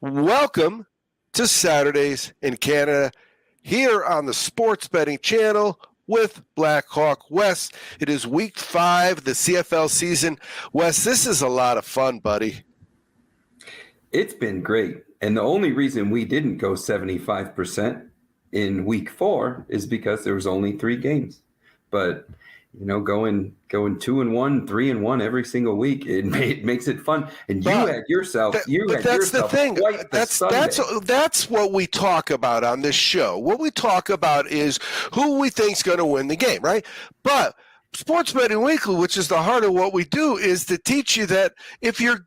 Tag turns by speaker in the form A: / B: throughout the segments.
A: Welcome to Saturdays in Canada here on the Sports Betting Channel with Blackhawk Wes. It is week 5, the CFL season. Wes, this is a lot of fun, buddy.
B: It's been great. And the only reason we didn't go 75% in week 4 is because there was only 3 games. But going 2-1, 3-1 every single week, it makes it fun. And you had yourself.
A: That's the thing. That's what we talk about on this show. What we talk about is who we think's going to win the game, right? But Sports Betting Weekly, which is the heart of what we do, is to teach you that if you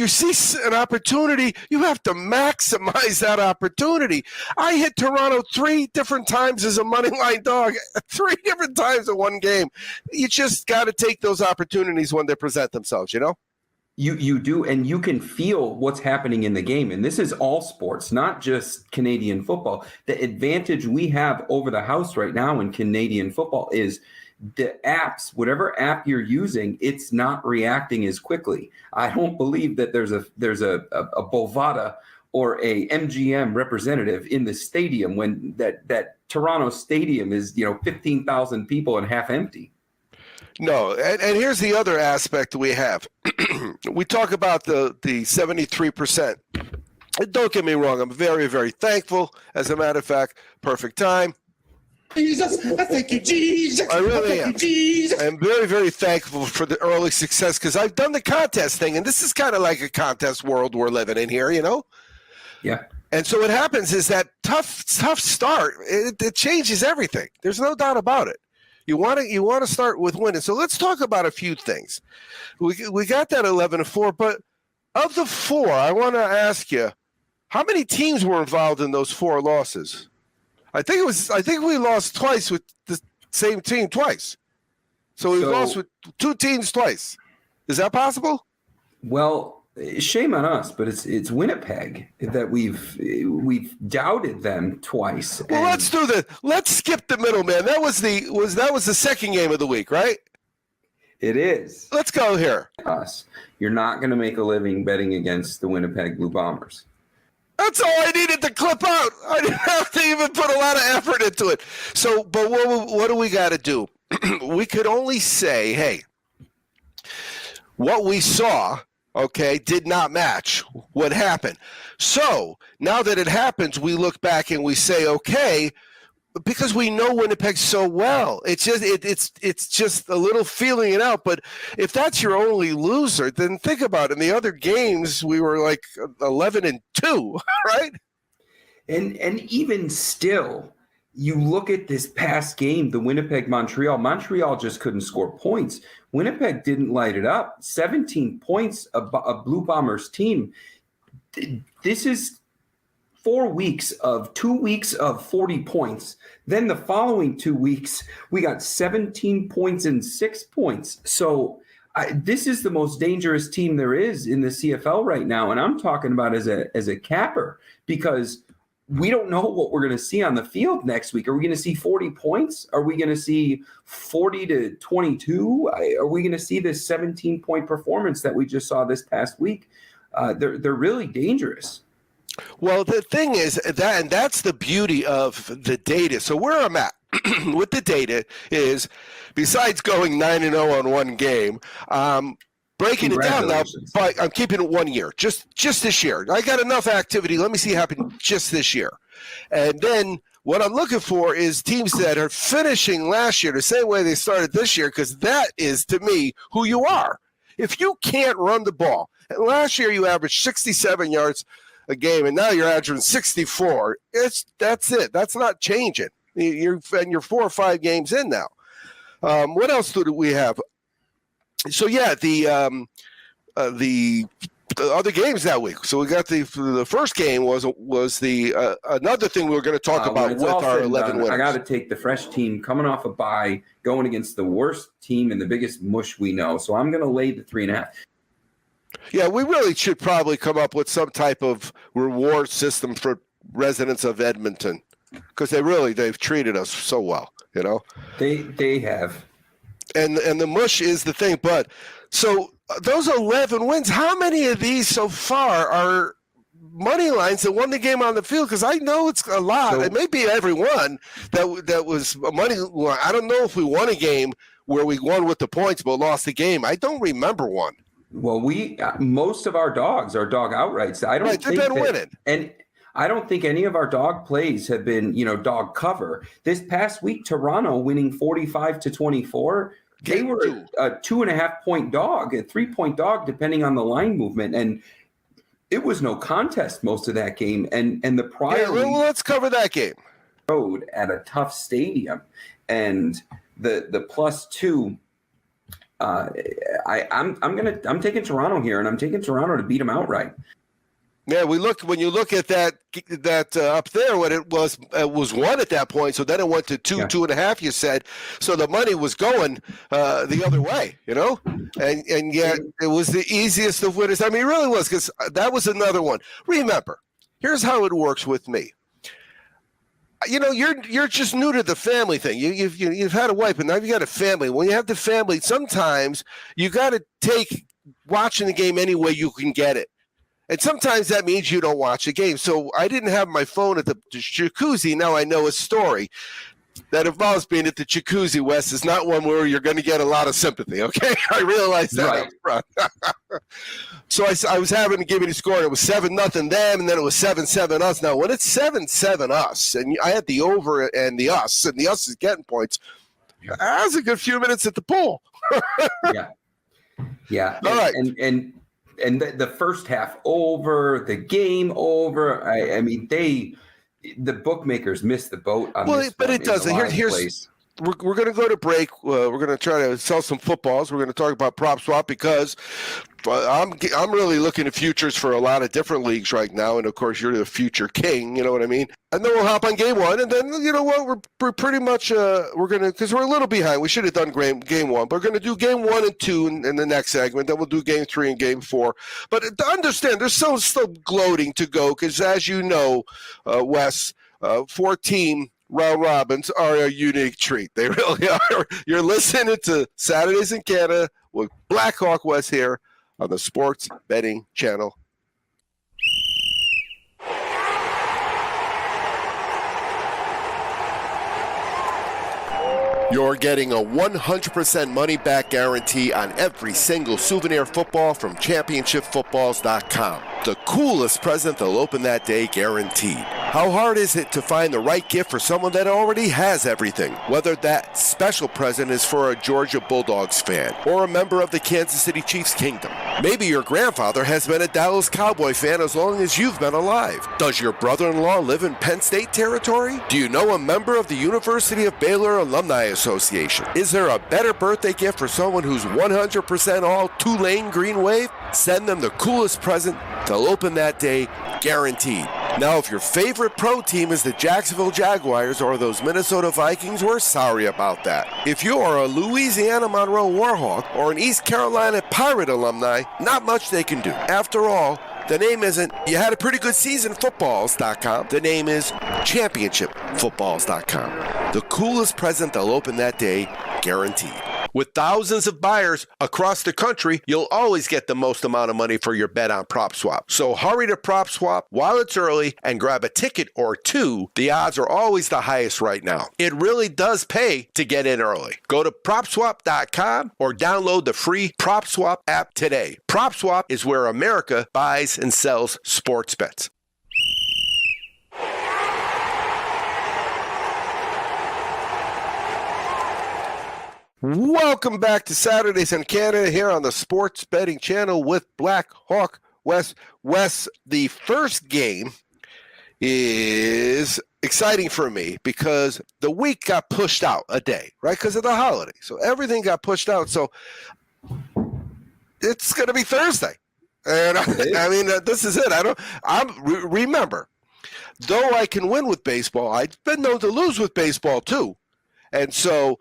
A: see an opportunity, you have to maximize that opportunity. I hit Toronto 3 different times as a money line dog, 3 different times in one game. You just got to take those opportunities when they present themselves,
B: You do, and you can feel what's happening in the game. And this is all sports, not just Canadian football. The advantage we have over the house right now in Canadian football is the apps, whatever app you're using, it's not reacting as quickly. I don't believe that there's a Bovada or a MGM representative in the stadium when that Toronto stadium is 15,000 people and half empty.
A: No, and here's the other aspect we have. We talk about the 73%. Don't get me wrong, I'm very, very thankful. As a matter of fact, perfect time.
C: Jesus, I thank you, Jesus.
A: I really am.
C: Jesus.
A: I'm very, very thankful for the early success because I've done the contest thing, and this is kind of like a contest world we're living in here,
B: Yeah.
A: And so what happens is that tough start, it changes everything. There's no doubt about it. You want to start with winning. So let's talk about a few things. We got that 11-4, but of the 4, I want to ask you, how many teams were involved in those 4 losses? I think we lost twice with the same team twice. So we lost with 2 teams twice. Is that possible?
B: Well, shame on us, but it's Winnipeg that we've doubted them twice.
A: Well, let's skip the middle, man. That was the second game of the week, right?
B: It is.
A: Let's go here.
B: You're not going to make a living betting against the Winnipeg Blue Bombers.
A: That's all I needed to clip out. I didn't have to even put a lot of effort into it. So, but what do we got to do? We could only say, hey, what we saw, did not match what happened. So now that it happens, we look back and we say, okay, because we know Winnipeg so well. It's just a little feeling it out. But if that's your only loser, then think about it. In the other games, we were like 11-2, right?
B: And even still, you look at this past game, the Winnipeg-Montreal. Montreal just couldn't score points. Winnipeg didn't light it up. 17 points, a Blue Bombers team. This is 4 weeks of 2 weeks of 40 points. Then the following 2 weeks, we got 17 points and 6 points. So this is the most dangerous team there is in the CFL right now. And I'm talking about as a capper because we don't know what we're going to see on the field next week. Are we going to see 40 points? Are we going to see 40-22? Are we going to see this 17-point performance that we just saw this past week? They're really dangerous.
A: Well, the thing is and that's the beauty of the data. So where I'm at with the data is, besides going 9-0 on one game, breaking it down now, but I'm keeping it 1 year, just this year. I got enough activity. Let me see what happened just this year. And then what I'm looking for is teams that are finishing last year the same way they started this year, because that is, to me, who you are. If you can't run the ball, and last year you averaged 67 yards a game, and now you're averaging 64. That's it. That's not changing. You're 4 or 5 games in now. What else do we have? So yeah, the other games that week. So we got the first game was the another thing we were going to talk about with our 11 winners.
B: I got to take the fresh team coming off a bye, going against the worst team and the biggest mush we know. So I'm going to lay the 3.5.
A: Yeah, we really should probably come up with some type of reward system for residents of Edmonton, because they've treated us so well,
B: They have.
A: And the mush is the thing. But so those 11 wins, how many of these so far are money lines that won the game on the field? Because I know it's a lot.
B: So-
A: It may be everyone that was money. I don't know if we won a game where we won with the points but lost the game. I don't remember one.
B: Well, most of our dogs are dog outrights. I don't
A: Right, they've
B: think
A: been winning.
B: And I don't think any of our dog plays have been, dog cover. This past week, Toronto winning 45-24. They were a 2.5 point dog, a 3 point dog, depending on the line movement. And it was no contest most of that game. And the prior
A: Well, let's cover that game.
B: road at a tough stadium. And the +2, I'm taking Toronto here, and I'm taking Toronto to beat them outright.
A: Yeah, when you look at that up there, what it was one at that point. So then it went to 2.5. You said so. The money was going the other way, and yet it was the easiest of winners. I mean, it really was, because that was another one. Remember, here's how it works with me. You're just new to the family thing. You've had a wife, and now you got a family. When you have the family, sometimes you got to take watching the game any way you can get it. And sometimes that means you don't watch the game. So I didn't have my phone at the jacuzzi. Now I know a story that involves being at the jacuzzi, Wes, is not one where you're going to get a lot of sympathy, okay? I realized that up front. So I was having to give you the score, and it was 7-0 them, and then it was 7-7 us. Now, when it's 7-7 us, and I had the over and the us is getting points, that was a good few minutes at the pool.
B: Yeah.
A: All right.
B: And the first half over, the game over. I mean, the bookmakers missed the boat on this.
A: But it doesn't. We're going to go to break. We're going to try to sell some footballs. We're going to talk about prop swap, because I'm really looking at futures for a lot of different leagues right now. And of course, you're the future king. You know what I mean? And then we'll hop on game one. And then, you know what? We're pretty much we're going to, because we're a little behind. We should have done game one. But we're going to do game 1 and 2 in the next segment. Then we'll do game 3 and game 4. But understand, there's still gloating to go, because as you know, Wes, 4-team round robins are a unique treat. They really are. You're listening to Saturdays in Canada with Black Hawk Wes here on the Sports Betting Channel. You're getting a 100% money-back guarantee on every single souvenir football from ChampionshipFootballs.com. The coolest present they'll open that day, guaranteed. How hard is it to find the right gift for someone that already has everything? Whether that special present is for a Georgia Bulldogs fan or a member of the Kansas City Chiefs kingdom. Maybe your grandfather has been a Dallas Cowboy fan as long as you've been alive. Does your brother-in-law live in Penn State territory? Do you know a member of the University of Baylor Alumni Association? Is there a better birthday gift for someone who's 100% all Tulane Green Wave? Send them the coolest present. They'll open that day, guaranteed. Now, if your favorite pro team is the Jacksonville Jaguars or those Minnesota Vikings, we're sorry about that. If you are a Louisiana Monroe Warhawk or an East Carolina Pirate alumni, not much they can do. After all, the name isn't You Had a Pretty Good Season Footballs.com. The name is ChampionshipFootballs.com. The coolest present they'll open that day, guaranteed. With thousands of buyers across the country, you'll always get the most amount of money for your bet on PropSwap. So hurry to PropSwap while it's early and grab a ticket or two. The odds are always the highest right now. It really does pay to get in early. Go to PropSwap.com or download the free PropSwap app today. PropSwap is where America buys and sells sports bets. Welcome back to Saturdays in Canada here on the Sports Betting Channel with Black Hawk Wes. Wes, the first game is exciting for me because the week got pushed out a day, right? Because of the holiday. So everything got pushed out. So it's going to be Thursday. And I mean, this is it. Remember, though I can win with baseball, I've been known to lose with baseball too. And so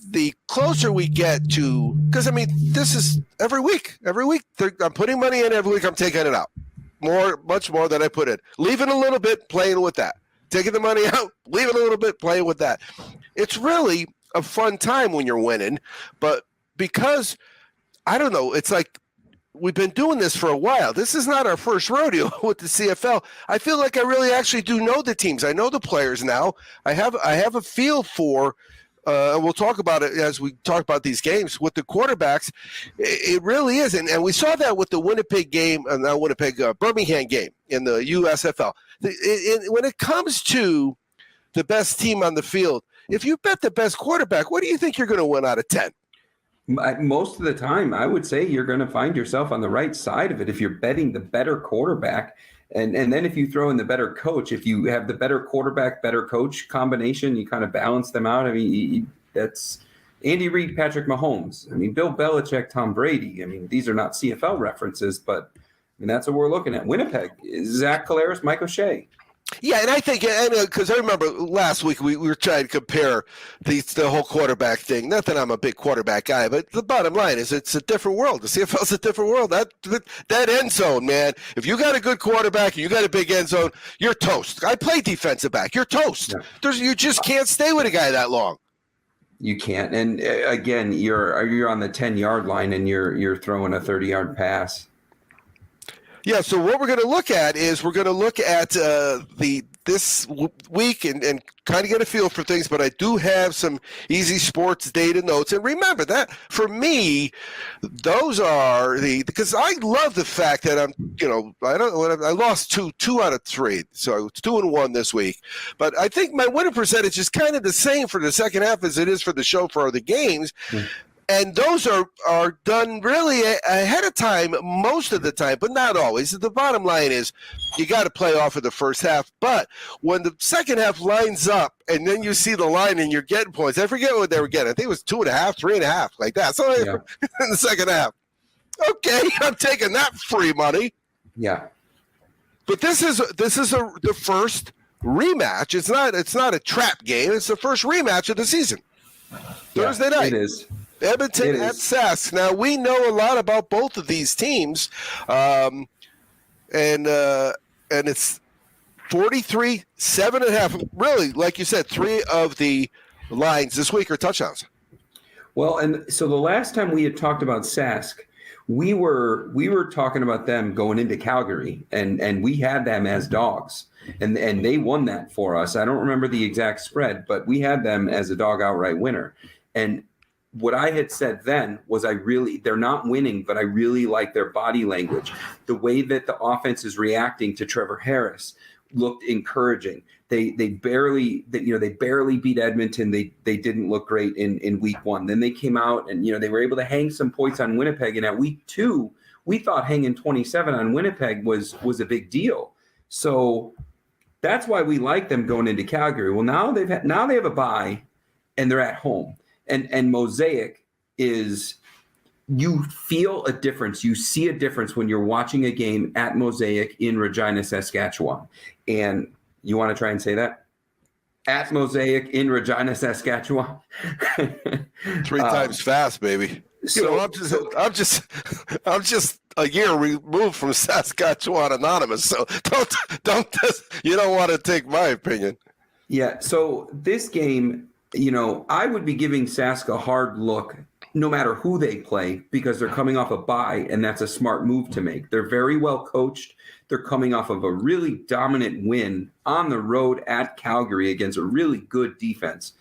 A: the closer we get to, because I mean, this is every week. I'm putting money in every week. I'm taking it out much more than I put in. Leaving a little bit, playing with that. Taking the money out, leaving a little bit, playing with that. It's really a fun time when you're winning, but because I don't know, it's like we've been doing this for a while. This is not our first rodeo with the CFL. I feel like I really actually do know the teams. I know the players now. I have a feel for, and we'll talk about it as we talk about these games with the quarterbacks. It really is, and we saw that with the Winnipeg game, not Winnipeg, Birmingham game in the USFL. When it comes to the best team on the field, if you bet the best quarterback, what do you think you're going to win out of 10?
B: Most of the time, I would say you're going to find yourself on the right side of it if you're betting the better quarterback. And then if you throw in the better coach, if you have the better quarterback, better coach combination, you kind of balance them out. I mean, that's Andy Reid, Patrick Mahomes. I mean, Bill Belichick, Tom Brady. I mean, these are not CFL references, but I mean, that's what we're looking at. Winnipeg, Zach Collaros, Mike O'Shea.
A: Yeah, and I think, because I remember last week we were trying to compare the whole quarterback thing. Not that I'm a big quarterback guy, but the bottom line is it's a different world. The CFL's a different world. That end zone, man, if you got a good quarterback and you got a big end zone, you're toast. I play defensive back. You're toast. Yeah. You just can't stay with a guy that long.
B: You can't. And again, you're on the 10-yard line and you're throwing a 30-yard pass.
A: Yeah, so what we're going to look at is we're going to look at this week and kind of get a feel for things, but I do have some easy sports data notes. And remember that for me, those are because I love the fact that I lost two out of three, so it's 2-1 this week. But I think my winning percentage is kind of the same for the second half as it is for the show for the games. Mm. And those are done really ahead of time most of the time, but not always. The bottom line is you got to play off of the first half. But when the second half lines up and then you see the line and you're getting points, I forget what they were getting. I think it was 2.5, 3.5, like that. So in the second half, okay, I'm taking that free money.
B: Yeah.
A: But this is the first rematch. It's not a trap game. It's the first rematch of the season. Thursday night.
B: It is.
A: Edmonton at Sask. Now, we know a lot about both of these teams, and it's 43, 7.5. Really, like you said, 3 of the lines this week are touchdowns.
B: Well, and so the last time we had talked about Sask, we were talking about them going into Calgary, and we had them as dogs, and they won that for us. I don't remember the exact spread, but we had them as a dog outright winner. And what I had said then was they're not winning, but I really like their body language. The way that the offense is reacting to Trevor Harris looked encouraging. They barely beat Edmonton. They didn't look great in week 1. Then they came out and they were able to hang some points on Winnipeg. And at week 2, we thought hanging 27 on Winnipeg was a big deal. So that's why we like them going into Calgary. Well, now they have a bye and they're at home. And Mosaic is, you feel a difference. You see a difference when you're watching a game at Mosaic in Regina, Saskatchewan. And you want to try and say that? At Mosaic in Regina, Saskatchewan.
A: 3 times fast, baby. So I'm just a year removed from Saskatchewan Anonymous. So don't you don't want to take my opinion.
B: Yeah. So this game, I would be giving Sask a hard look no matter who they play because they're coming off a bye, and that's a smart move to make. They're very well coached. They're coming off of a really dominant win on the road at Calgary against a really good defense,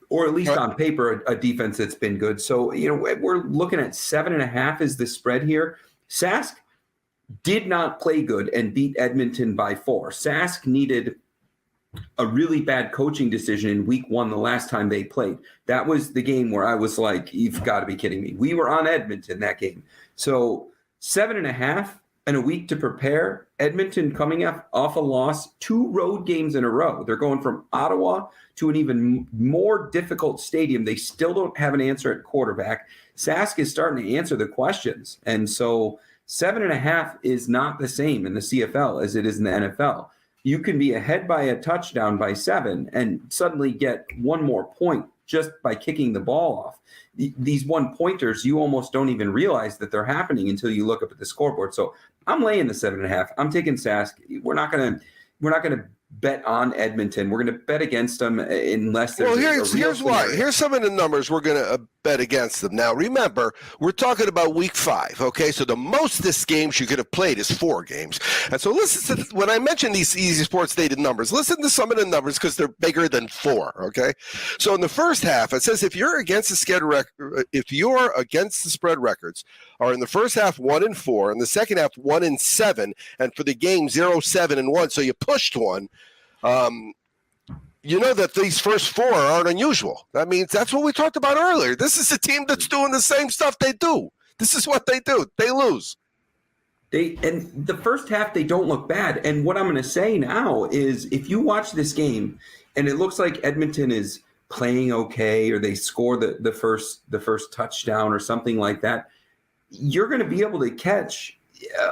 B: or at least on paper, a defense that's been good. So, we're looking at 7.5 is the spread here. Sask did not play good and beat Edmonton by 4. Sask needed a really bad coaching decision in week 1 the last time they played. That was the game where I was like, you've got to be kidding me. We were on Edmonton that game. So 7.5 and a week to prepare. Edmonton coming off a loss, 2 road games in a row. They're going from Ottawa to an even more difficult stadium. They still don't have an answer at quarterback. Sask is starting to answer the questions. And so 7.5 is not the same in the CFL as it is in the NFL. You can be ahead by a touchdown by 7 and suddenly get 1 more point just by kicking the ball off. These 1-pointers, you almost don't even realize that they're happening until you look up at the scoreboard. So I'm laying the 7.5. I'm taking Sask. We're not gonna bet on Edmonton. We're gonna bet against them unless there's.
A: Well, here's why. Here's some of the numbers we're gonna bet against them. Now, remember, we're talking about week 5, okay? So the most games you could have played is 4 games. And so listen to, when I mention these easy sports data numbers, listen to some of the numbers because they're bigger than 4, okay? So in the first half, it says if you're against the spread records are in the first half 1-4, in the second half 1-7, and for the game 0-7-1, so you pushed one, you know that these first 4 aren't unusual. That means that's what we talked about earlier. This is a team that's doing the same stuff they do. This is what they do. They lose.
B: And the first half, they don't look bad. And what I'm going to say now is if you watch this game and it looks like Edmonton is playing okay or they score the first touchdown or something like that, you're going to be able to catch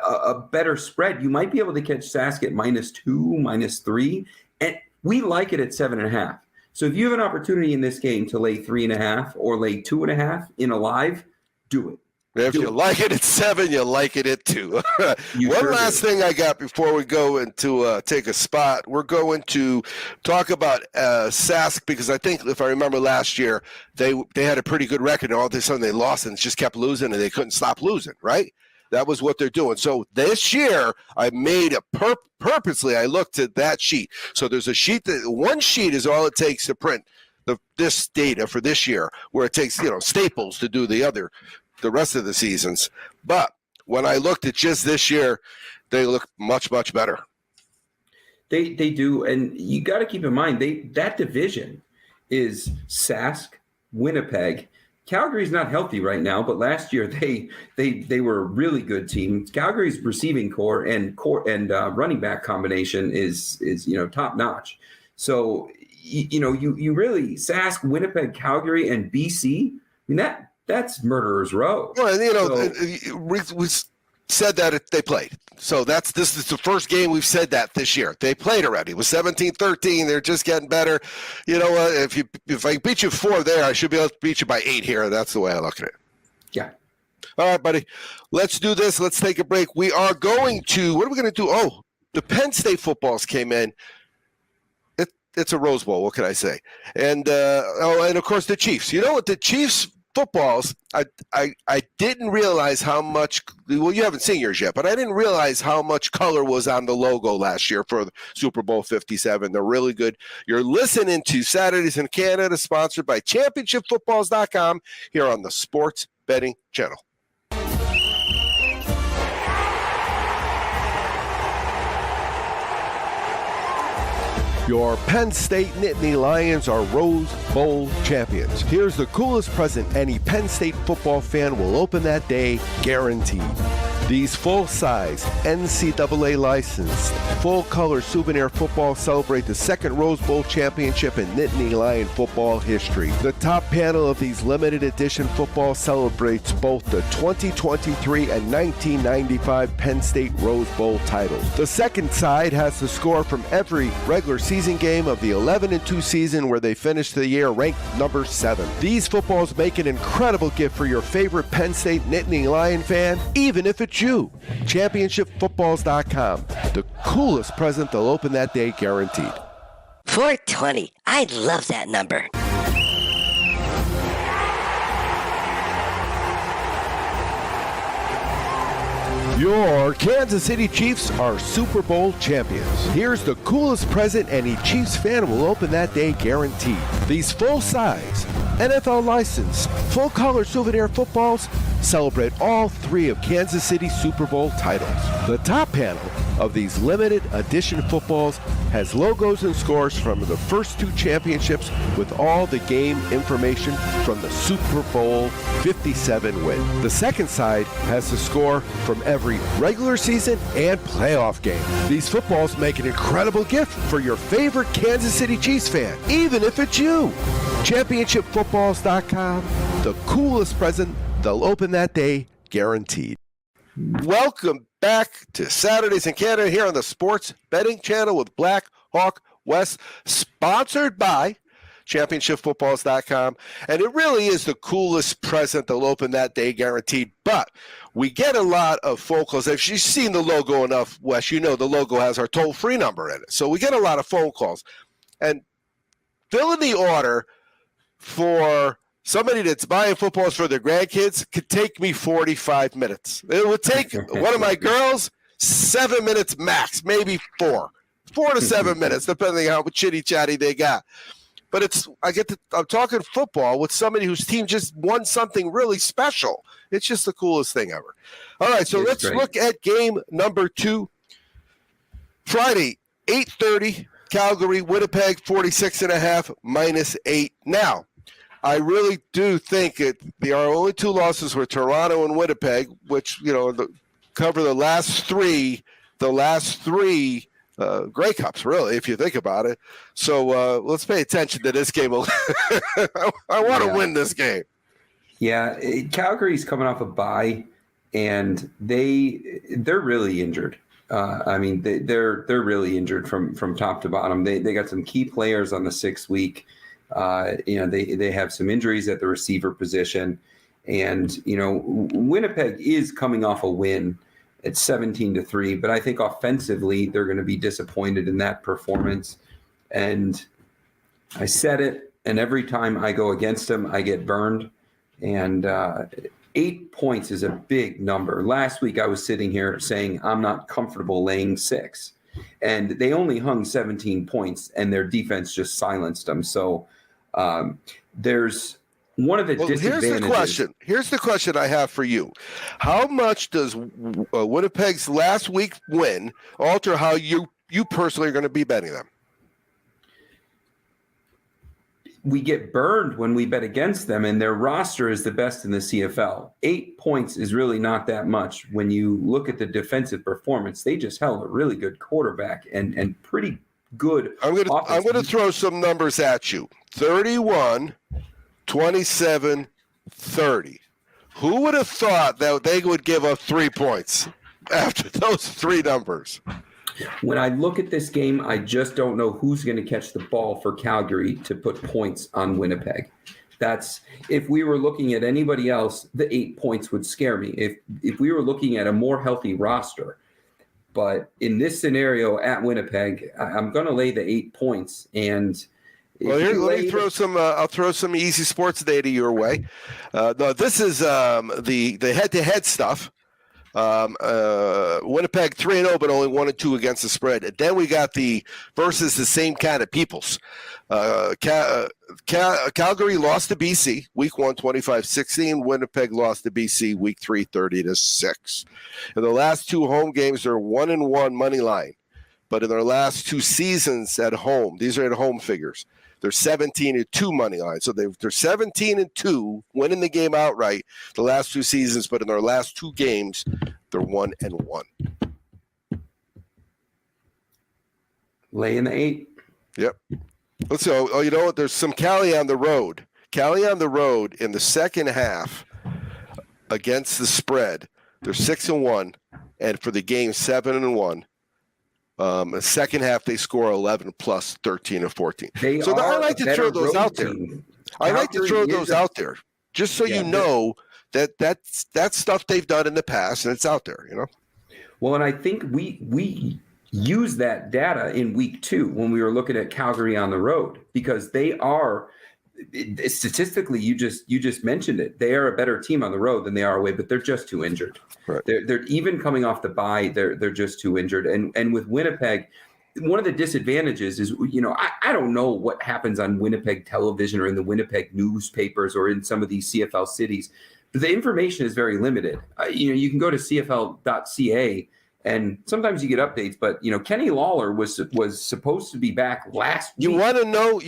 B: a better spread. You might be able to catch Sask at -2, -3, and we like it at 7.5. So if you have an opportunity in this game to lay 3.5 or lay 2.5 in a live, do it.
A: If you like it at 7, you like it at 2. One last thing I got before we go into take a spot. We're going to talk about Sask because I think if I remember last year, they had a pretty good record and all of a sudden they lost and just kept losing and they couldn't stop losing, right? That was what they're doing. So this year, I made a purposely. I looked at that sheet. So there's a sheet one sheet is all it takes to print this data for this year, where it takes Staples to do the rest of the seasons. But when I looked at just this year, they look much better.
B: They do, and you got to keep in mind that division is Sask, Winnipeg. Calgary's not healthy right now, but last year they were a really good team. Calgary's receiving core and running back combination is top notch. So you really Sask, Winnipeg, Calgary, and BC. I mean that's murderer's row.
A: Well, we said that they played. So this is the first game we've said that this year. They played already. It was 17-13. They're just getting better. You know what? If I beat you 4 there, I should be able to beat you by 8 here. That's the way I look at it.
B: Yeah.
A: All right, buddy. Let's do this. Let's take a break. We are going to – what are we going to do? Oh, the Penn State footballs came in. It's a Rose Bowl. What can I say? And, and of course, the Chiefs. You know what? The Chiefs – footballs, I didn't realize how much – well, you haven't seen yours yet, but I didn't realize how much color was on the logo last year for Super Bowl 57. They're really good. You're listening to Saturdays in Canada, sponsored by ChampionshipFootballs.com here on the Sports Betting Channel. Your Penn State Nittany Lions are Rose Bowl champions. Here's the coolest present any Penn State football fan will open that day, guaranteed. These full-size, NCAA licensed, full-color souvenir footballs celebrate the second Rose Bowl championship in Nittany Lion football history. The top panel of these limited edition footballs celebrates both the 2023 and 1995 Penn State Rose Bowl titles. The second side has the score from every regular season game of the 11-2 season where they finished the year ranked number 7. These footballs make an incredible gift for your favorite Penn State Nittany Lion fan, even if it's you. ChampionshipFootballs.com. The coolest present they'll open that day, guaranteed.
D: 420. I love that number.
A: Your Kansas City Chiefs are Super Bowl champions. Here's the coolest present any Chiefs fan will open that day, guaranteed. These full-size, NFL licensed, full-color souvenir footballs celebrate all 3 of Kansas City's Super Bowl titles. The top panel of these limited edition footballs has logos and scores from the first 2 championships with all the game information from the Super Bowl 57 win. The second side has the score from every regular season and playoff game. These footballs make an incredible gift for your favorite Kansas City Chiefs fan, even if it's you. ChampionshipFootballs.com. The coolest present they'll open that day, guaranteed. Welcome back to Saturdays in Canada here on the Sports Betting Channel with Black Hawk West, sponsored by ChampionshipFootballs.com. And it really is the coolest present they'll open that day, guaranteed. But we get a lot of phone calls. If you've seen the logo enough, Wes, you know the logo has our toll-free number in it. So we get a lot of phone calls. And fill in the order for somebody that's buying footballs for their grandkids could take me 45 minutes. It would take one of my girls 7 minutes max, maybe 4 to 7 minutes, depending on how chitty chatty they got. But I'm talking football with somebody whose team just won something really special. It's just the coolest thing ever. All right, so let's look at game number 2. Friday, 8:30, Calgary, Winnipeg, 46.5, -8. Now, I really do think our only 2 losses were Toronto and Winnipeg, which, cover the last three Grey Cups, really, if you think about it. So let's pay attention to this game. I want to win this game.
B: Yeah, Calgary's coming off a bye, and they're really injured. They're really injured from top to bottom. They got some key players on the 6th week. They have some injuries at the receiver position, and Winnipeg is coming off a win at 17-3, but I think offensively they're going to be disappointed in that performance. And I said it, and every time I go against them, I get burned. And 8 points is a big number. Last week I was sitting here saying I'm not comfortable laying 6, and they only hung 17 points, and their defense just silenced them. So there's one of the disadvantages.
A: Here's the question I have for you. How much does Winnipeg's last week win alter how you personally are going to be betting them?
B: We get burned when we bet against them, and their roster is the best in the CFL. 8 points is really not that much when you look at the defensive performance. They just held a really good quarterback and pretty good. I'm
A: going to throw some numbers at you. 31, 27, 30. Who would have thought that they would give up 3 points after those 3 numbers?
B: When I look at this game, I just don't know who's going to catch the ball for Calgary to put points on Winnipeg. If we were looking at anybody else, the 8 points would scare me. If we were looking at a more healthy roster, but in this scenario at Winnipeg, I'm going to lay the 8 points. And
A: well, here, let me throw some. I'll throw some easy sports data your way. No, this is the head-to-head stuff. Winnipeg 3-0, but only 1-2 against the spread. And then we got the versus the same kind of peoples. Calgary lost to BC week 1, 25-16. Winnipeg lost to BC week 3, 30-6. In the last 2 home games, they're 1-1 money line. But in their last 2 seasons at home, these are at home figures. They're 17-2 money line. So they're 17-2, winning the game outright the last 2 seasons, but in their last 2 games, they're 1-1.
B: Lay in the 8.
A: Yep. Let's go. Oh, you know what? There's some Cali on the road. Cali on the road in the second half against the spread. They're 6-1, and for the game 7-1. The second half, they score 11 plus 13 and 14. So I like to throw those out there. I like to throw those out there just so you know that's stuff they've done in the past, and it's out there,
B: Well, and I think we use that data in week 2 when we were looking at Calgary on the road, because they are statistically, you just mentioned it. They are a better team on the road than they are away, but they're just too injured. Right. They're even coming off the bye. They're just too injured. And with Winnipeg, one of the disadvantages is, I don't know what happens on Winnipeg television or in the Winnipeg newspapers or in some of these CFL cities, but the information is very limited. You can go to CFL.ca. And sometimes you get updates, but Kenny Lawler was supposed to be back last week.
A: You want to know?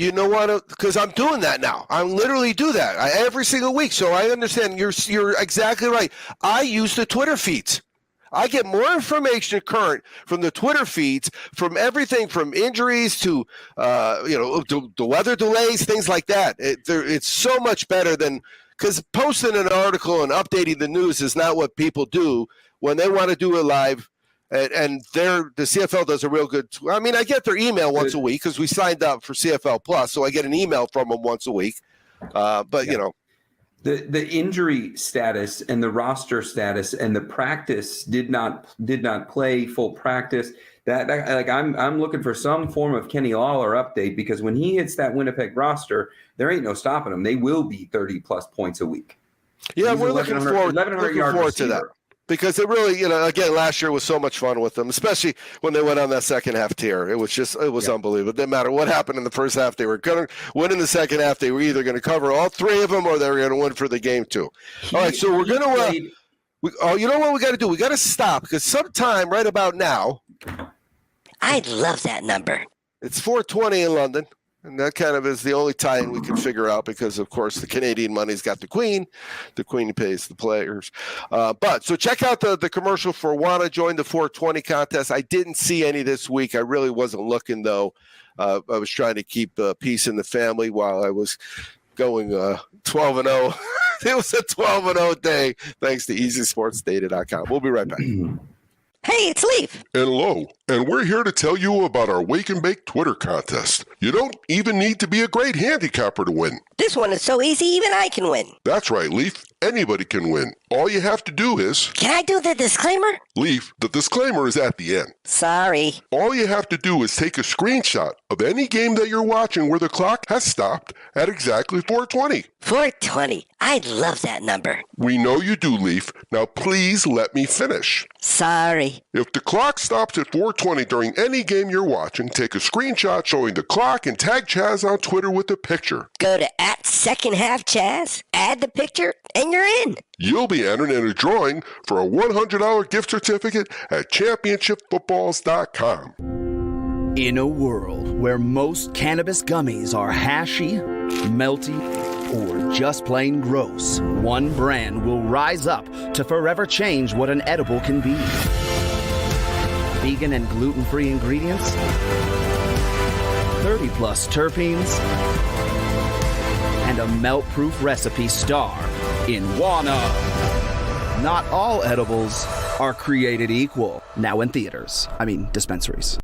A: Because I'm doing that now. I literally do that every single week. So I understand. You're exactly right. I use the Twitter feeds. I get more information current from the Twitter feeds, from everything from injuries to the weather delays, things like that. It's so much better than, because posting an article and updating the news is not what people do when they want to do it live. And the CFL does a real good. I get their email once a week because we signed up for CFL Plus, so I get an email from them once a week. The
B: injury status and the roster status and the practice did not play full practice. I'm looking for some form of Kenny Lawler update, because when he hits that Winnipeg roster, there ain't no stopping him. They will be 30-plus points a week.
A: Yeah,
B: He's
A: we're looking forward to that. Because it really, again, last year was so much fun with them, especially when they went on that second half tear. It was unbelievable. It didn't matter what happened in the first half. They were going to win in the second half. They were either going to cover all three of them or they were going to win for the game too. All right, so we're going to you know what we got to do? We got to stop, because sometime right about now.
D: I love that number.
A: It's 4:20 in London. And that kind of is the only tie-in we can figure out, because, of course, the Canadian money's got the Queen. The Queen pays the players. So check out the commercial for Wanna Join the 420 contest. I didn't see any this week. I really wasn't looking, though. I was trying to keep peace in the family while I was going 12-0. It was a 12-0 day, thanks to EasySportsData.com. We'll be right back.
D: Hey, it's Leaf.
E: And Lo, and we're here to tell you about our Wake and Bake Twitter contest. You don't even need to be a great handicapper to win.
D: This one is so easy, even I can win.
E: That's right, Leaf. Anybody can win. All you have to do is...
D: Can I do the disclaimer?
E: Leaf, the disclaimer is at the end.
D: Sorry.
E: All you have to do is take a screenshot of any game that you're watching where the clock has stopped at exactly 4:20.
D: 420. I love that number.
E: We know you do, Leaf. Now please let me finish.
D: Sorry.
E: If the clock stops at 4:20 during any game you're watching, take a screenshot showing the clock and tag Chaz on Twitter with a picture.
D: Go to @secondhalfchaz, add the picture, and you're in.
E: You'll be entered in a drawing for a $100 gift certificate at championshipfootballs.com.
F: In a world where most cannabis gummies are hashy, melty, or just plain gross, one brand will rise up to forever change what an edible can be. Vegan and gluten-free ingredients, 30-plus terpenes, and a melt-proof recipe star in Wana. Not all edibles are created equal. Now in theaters. Dispensaries.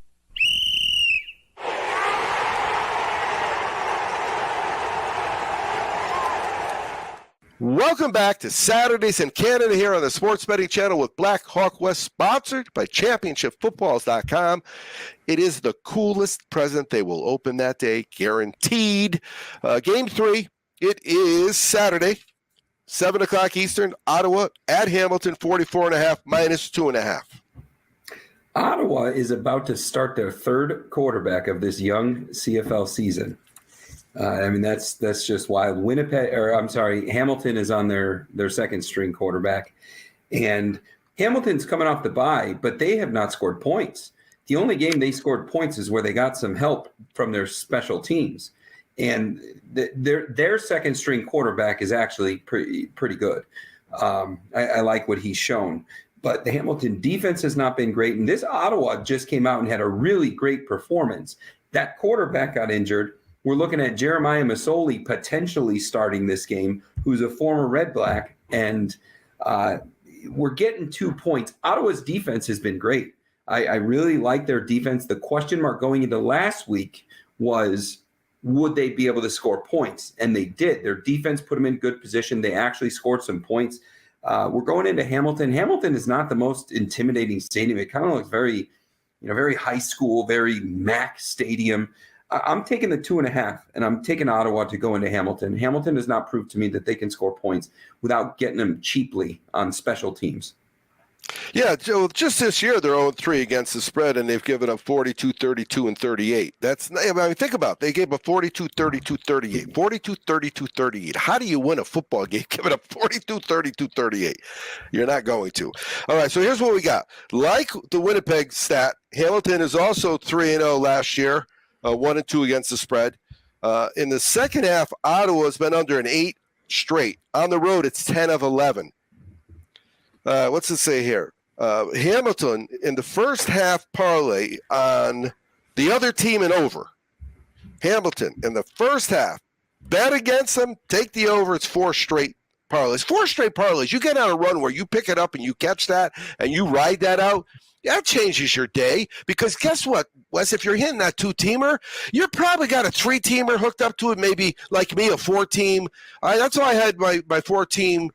A: Welcome back to Saturdays in Canada here on the Sports Betting Channel with Black Hawk West, sponsored by ChampionshipFootballs.com. It is the coolest present they will open that day, guaranteed. Game 3, it is Saturday, 7 o'clock Eastern, Ottawa at Hamilton, 44.5 minus 2.5.
B: Ottawa is about to start their third quarterback of this young CFL season. That's just wild. Hamilton is on their second string quarterback, and Hamilton's coming off the bye, but they have not scored points. The only game they scored points is where they got some help from their special teams, and their second string quarterback is actually pretty good. I like what he's shown, but the Hamilton defense has not been great, and this Ottawa just came out and had a really great performance. That quarterback got injured. We're looking at Jeremiah Masoli potentially starting this game, who's a former Red Black, and we're getting 2 points. Ottawa's defense has been great. I really like their defense. The question mark going into last week was, would they be able to score points? And they did. Their defense put them in good position. They actually scored some points. We're going into Hamilton. Hamilton is not the most intimidating stadium. It kind of looks very high school, very MAC stadium. I'm taking the 2.5, and I'm taking Ottawa to go into Hamilton. Hamilton has not proved to me that they can score points without getting them cheaply on special teams.
A: Yeah, Joe, just this year they're 0-3 against the spread, and they've given up 42, 32, and 38. Think about it. They gave up 42, 32, 38. 42, 32, 38. How do you win a football game giving up 42, 32, 38? You're not going to. All right, so here's what we got. Like the Winnipeg stat, Hamilton is also 3-0 last year. 1-2 against the spread. In the second half, Ottawa's been under an 8 straight. On the road, it's 10 of 11. What's it say here? Hamilton, in the first half parlay on the other team and over. Hamilton, in the first half, bet against them, take the over. It's 4 straight parlays. 4 straight parlays. You get on a run where you pick it up and you catch that and you ride that out. That changes your day, because guess what, Wes? If you're hitting that 2-teamer, you're probably got a 3-teamer hooked up to it, maybe like me, a 4-team. That's why I had my 4-team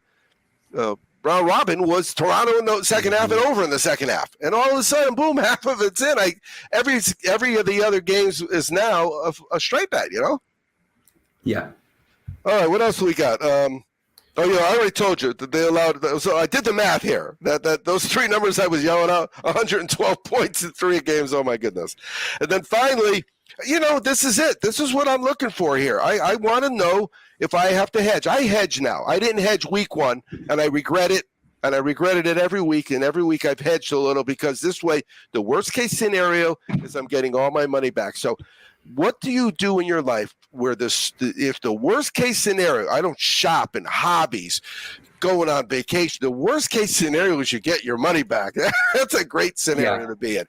A: round robin was Toronto in the second half and over in the second half. And all of a sudden, boom, half of it's in. Every of the other games is now a straight bet, you know?
B: Yeah.
A: All right, what else do we got? I already told you that they allowed. So I did the math here. That those three numbers I was yelling out: 112 points in 3 games. Oh my goodness! And then finally, this is it. This is what I'm looking for here. I want to know if I have to hedge. I hedge now. I didn't hedge week 1, and I regret it. And I regretted it every week. And every week I've hedged a little because this way, the worst case scenario is I'm getting all my money back. So, what do you do in your life where if the worst case scenario, I don't shop in hobbies, going on vacation, the worst case scenario is you get your money back. That's a great scenario to be in.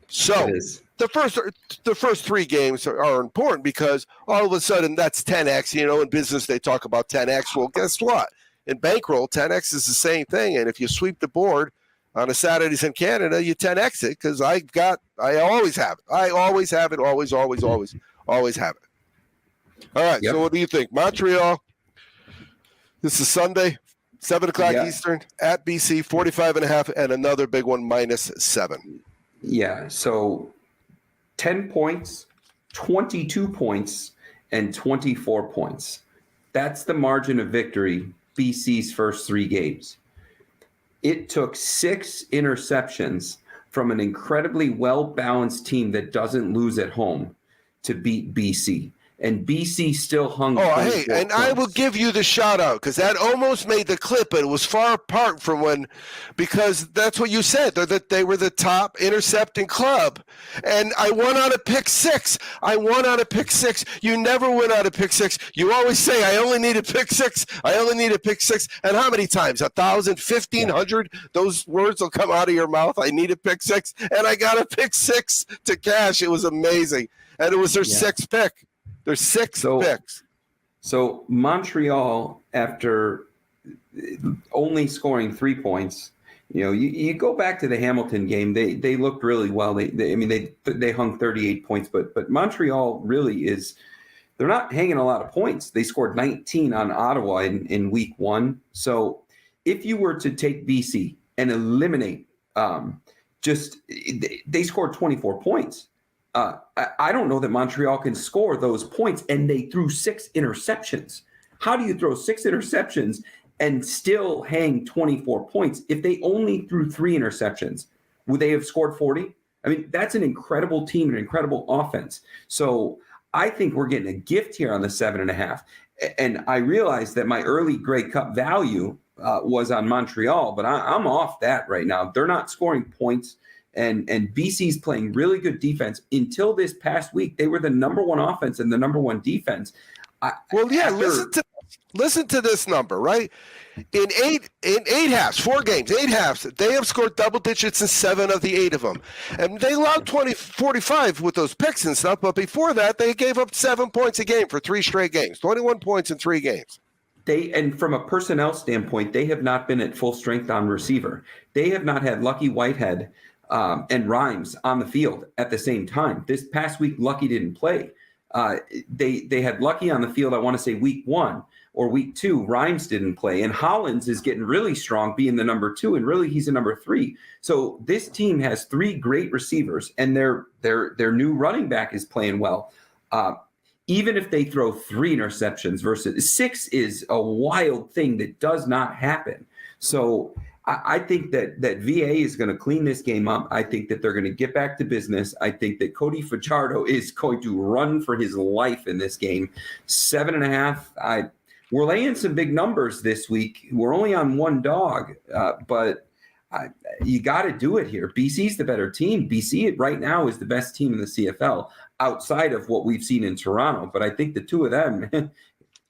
A: So the first 3 games are important because all of a sudden that's 10x. In business they talk about 10x. Well, guess what? In bankroll, 10x is the same thing. And if you sweep the board on a Saturdays in Canada, you 10x it because I always have it. I always have it. Always have it. All right.
B: Yep.
A: So what do you think? Montreal, this is Sunday, 7 o'clock Eastern at BC, 45.5, and another big one, -7.
B: Yeah. So 10 points, 22 points, and 24 points. That's the margin of victory, BC's first 3 games. It took 6 interceptions from an incredibly well-balanced team that doesn't lose at home to beat BC. And BC still hung.
A: Oh, hey, and I will give you the shout out because that almost made the clip, but it was far apart from because that's what you said. They were the top intercepting club. And I won on a pick 6. You never win on a pick 6. You always say, I only need a pick 6. And how many times? 1,000, 1,500? Those words will come out of your mouth. I need a pick 6. And I got a pick 6 to cash. It was amazing. And it was their 6th pick. There's 6 picks.
B: So Montreal, after only scoring 3 points, you go back to the Hamilton game. They looked really well. They hung 38 points, but Montreal really they're not hanging a lot of points. They scored 19 on Ottawa in week 1. So if you were to take BC and eliminate, they scored 24 points. I don't know that Montreal can score those points, and they threw 6 interceptions. How do you throw 6 interceptions and still hang 24 points? If they only threw 3 interceptions, would they have scored 40? I mean, that's an incredible team, an incredible offense. So I think we're getting a gift here on the 7.5. And I realized that my early Grey Cup value was on Montreal, but I'm off that right now. They're not scoring points. And BC's playing really good defense. Until this past week, they were the number 1 offense and the number 1 defense.
A: Listen to this number, right? In eight halves, 4 games, 8 halves, they have scored double digits in 7 of the 8 of them. And they allowed 45 with those picks and stuff, but before that, they gave up 7 points a game for 3 straight games, 21 points in 3 games.
B: And from a personnel standpoint, they have not been at full strength on receiver. They have not had Lucky Whitehead and Rhymes on the field at the same time. This past week, Lucky didn't play. They had Lucky on the field, I want to say week 1 or week 2. Rhymes didn't play. And Hollins is getting really strong, being the number 2, and really he's a number 3. So this team has 3 great receivers, and their new running back is playing well. Even if they throw 3 interceptions versus 6 is a wild thing that does not happen. So I think that VA is going to clean this game up. I think that they're going to get back to business. I think that Cody Fajardo is going to run for his life in this game. 7.5. We're laying some big numbers this week. We're only on 1 dog, but you got to do it here. BC's the better team. BC right now is the best team in the CFL outside of what we've seen in Toronto. But I think the 2 of them,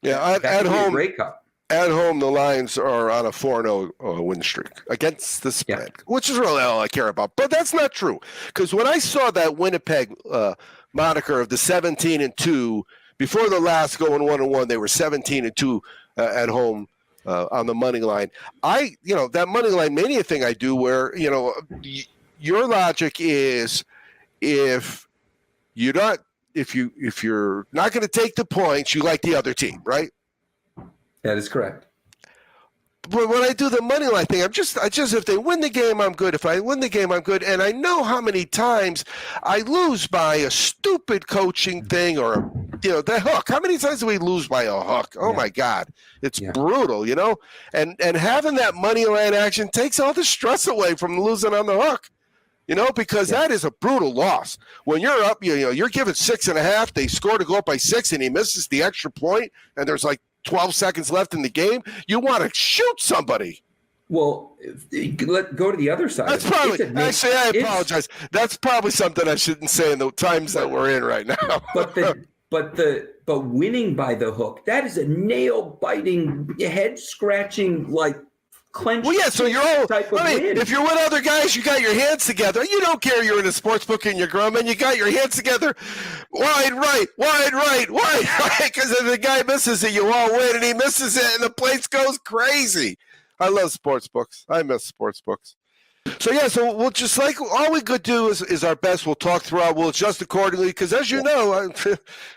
A: at home,
B: Grey Cup.
A: At home, the Lions are on a 4-0 win streak against the spread, which is really all I care about. But that's not true, because when I saw that Winnipeg moniker of the 17-2 before the last going 1-1, they were 17-2 at home on the money line. That money line mania thing I do, where your logic is if you're not going to take the points, you like the other team, right?
B: That is correct.
A: But when I do the money line thing, I just if they win the game, I'm good. If I win the game, I'm good. And I know how many times I lose by a stupid coaching thing or the hook. How many times do we lose by a hook? Oh my God, it's brutal, And having that money line action takes all the stress away from losing on the hook. Because that is a brutal loss. When you're up, you're given 6.5. They score to go up by 6, and he misses the extra point, and there's like 12 seconds left in the game. You want to shoot somebody.
B: Well, go to the other side.
A: That's probably actually. I apologize. That's probably something I shouldn't say in the times that we're in right now.
B: But winning by the hook, that is a nail biting, head scratching clenched.
A: Well, yeah. So you're all.
B: Win.
A: If you're with other guys, you got your hands together. You don't care. You're in a sports book and you're grumbling. You got your hands together. Wide right. Because if the guy misses it, you all win, and he misses it, and the place goes crazy. I love sports books. I miss sports books. So we'll just all we could do is our best. We'll talk throughout. We'll adjust accordingly because, as you know,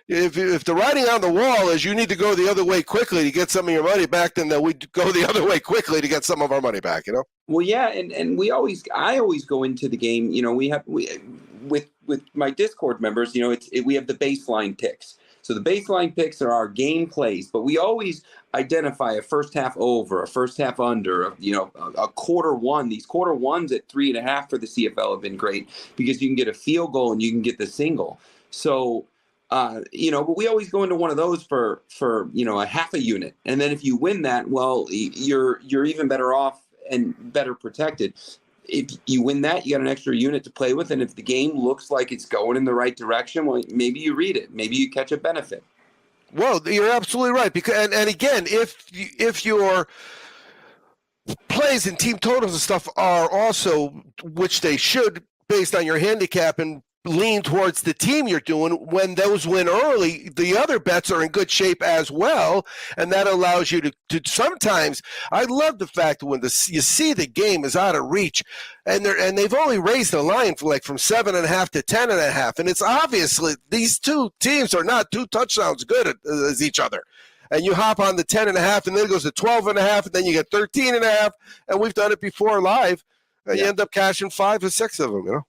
A: if the writing on the wall is you need to go the other way quickly to get some of your money back, then we go the other way quickly to get some of our money back.
B: Well, yeah, and I always go into the game. With my Discord members, we have the baseline picks. So the baseline picks are our game plays, but we always identify a first half over, a first half under, a quarter one. These quarter ones at 3.5 for the CFL have been great because you can get a field goal and you can get the single. So, but we always go into one of those for a half a unit. And then if you win that, well, you're even better off and better protected. If you win that, you got an extra unit to play with. And if the game looks like it's going in the right direction, well, maybe you read it. Maybe you catch a benefit.
A: Well, you're absolutely right. Because and again, if your plays and team totals and stuff are also, which they should, based on your handicap and lean towards the team you're doing, when those win early, the other bets are in good shape as well, and that allows you to sometimes. I love the fact that when you see the game is out of reach, and they've only raised the line from 7.5 to 10.5, and it's obviously these two teams are not 2 touchdowns good as each other. And you hop on the 10.5, and then it goes to 12.5, and then you get 13.5, and we've done it before live, and you end up cashing 5 or 6 of them.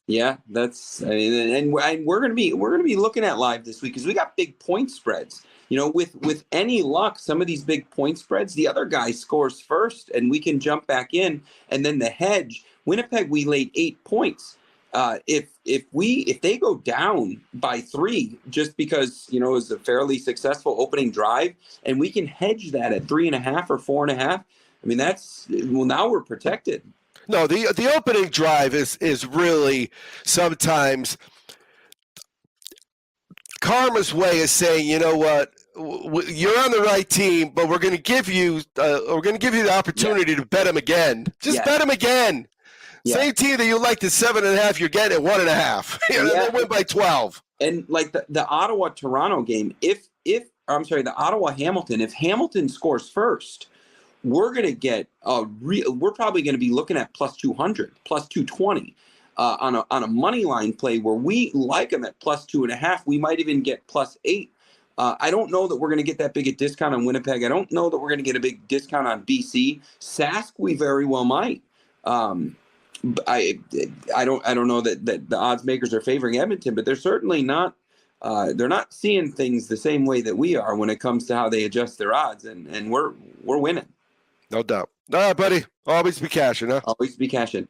B: Yeah, and we're gonna be looking at live this week because we got big point spreads. With any luck, some of these big point spreads, the other guy scores first, and we can jump back in. And then the hedge, Winnipeg, we laid 8 points. If they go down by 3, just because it was a fairly successful opening drive, and we can hedge that at 3.5 or 4.5. I mean, now we're protected.
A: No, the opening drive is really sometimes karma's way of saying, you know what, you're on the right team, but we're going to give you the opportunity to bet them again. Just bet them again. Yeah. Same team that you liked at 7.5, you're getting at 1.5. They win by 12.
B: And the Ottawa Toronto game, the Ottawa Hamilton, if Hamilton scores first, we're going to get we're probably going to be looking at plus 200, plus 220 on a money line play where we like them at plus 2.5. We might even get plus 8. I don't know that we're going to get that big a discount on Winnipeg. I don't know that we're going to get a big discount on BC. Sask, we very well might. I don't know that the odds makers are favoring Edmonton, but they're certainly not. They're not seeing things the same way that we are when it comes to how they adjust their odds, and we're winning.
A: No doubt. All right, buddy. Always be cashing, huh?
B: Always be cashing.